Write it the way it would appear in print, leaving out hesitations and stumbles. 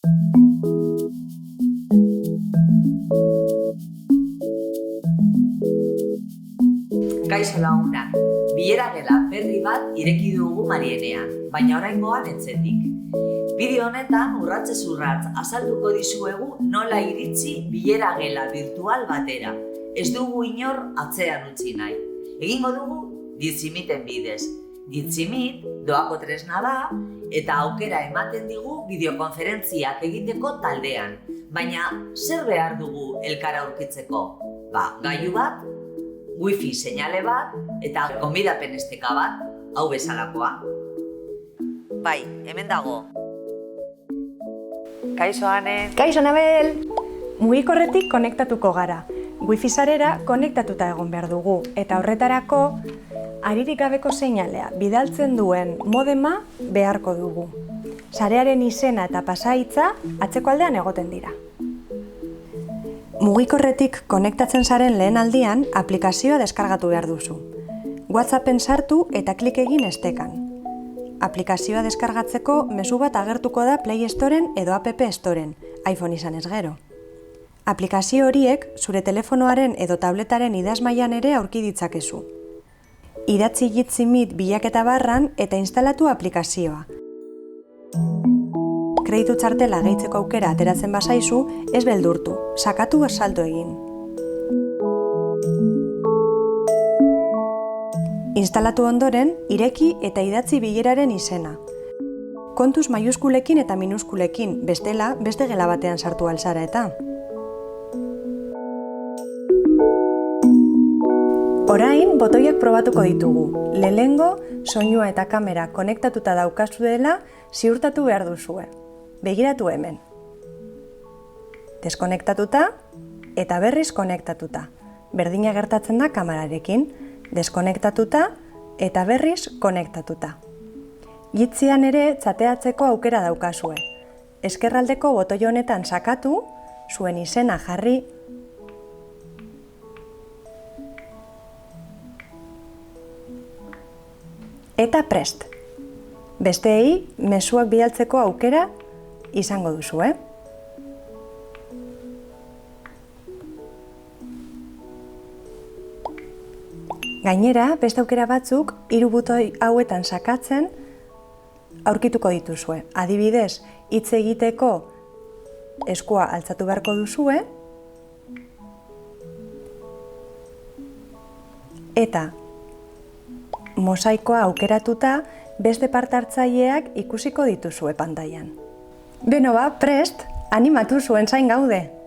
Kaixo lagunak, bilera gela berri bat ireki dugu Marienean, baina oraingoan etxetik. Bideo honetan urratsez urrats azalduko dizuegu nola iritsi bilera gela virtual batera. Ez dugu inor atzean utzi nahi. Egingo dugu Jitsimiten bidez. Jitsimit doako tresna da eta aukera ematen digu bideokonferentziak egiteko taldean. Baina zer behar dugu elkar aurkitzeko? Gailu bat, wifi seinale bat eta gonbidapen esteka bat, hau bezalakoa. Bai, hemen dago. Kaixo, Ane. Kaixo, Nabel! Mugikorretik konektatuko gara. Wifi sarera konektatuta egon behar dugu eta horretarako haririk gabeko seinalea bidaltzen duen modema beharko dugu. Sarearen izena eta pasahitza atzeko aldean egoten dira. Mugikorretik konektatzen zaren lehen aldian aplikazioa deskargatu behar duzu. WhatsAppen sartu eta klik egin estekan. Aplikazioa deskargatzeko mezu bat agertuko da Play Storen edo App Storen, iPhone izanez gero. Aplikazio horiek zure telefonoaren edo tabletaren idazmailan ere aurki ditzakezu. Idatzi Jitsimit bilaketa barran eta instalatu aplikazioa. Kreditu txartela gehitzeko aukera ateratzen bazaizu, ez beldurtu, sakatu salto egin. Instalatu ondoren, ireki eta idatzi bileraren izena. Kontuz maiuskulekin eta minuskulekin, bestela beste gela batean sartu alzara eta. Orain, botoiak probatuko ditugu. Lehengo, soinua eta kamera konektatuta daukazu dela ziurtatu behar duzue. Begiratu hemen. Deskonektatuta eta berriz konektatuta. Berdina gertatzen da kamerarekin. Deskonektatuta eta berriz konektatuta. Jitzian ere txateatzeko aukera daukazue. Ezkerraldeko botoi honetan sakatu, zuen izena jarri, eta prest. Besteei mezuak bidaltzeko aukera izango duzu, Gainera, beste aukera batzuk, 3 botoi hauetan sakatzen aurkituko dituzue. Adibidez, hitz egiteko eskua altzatu beharko duzue, eta mosaikoa aukeratuta beste parte hartzaileak ikusiko dituzue pantailan. Beno prest, animatu zuen zain gaude!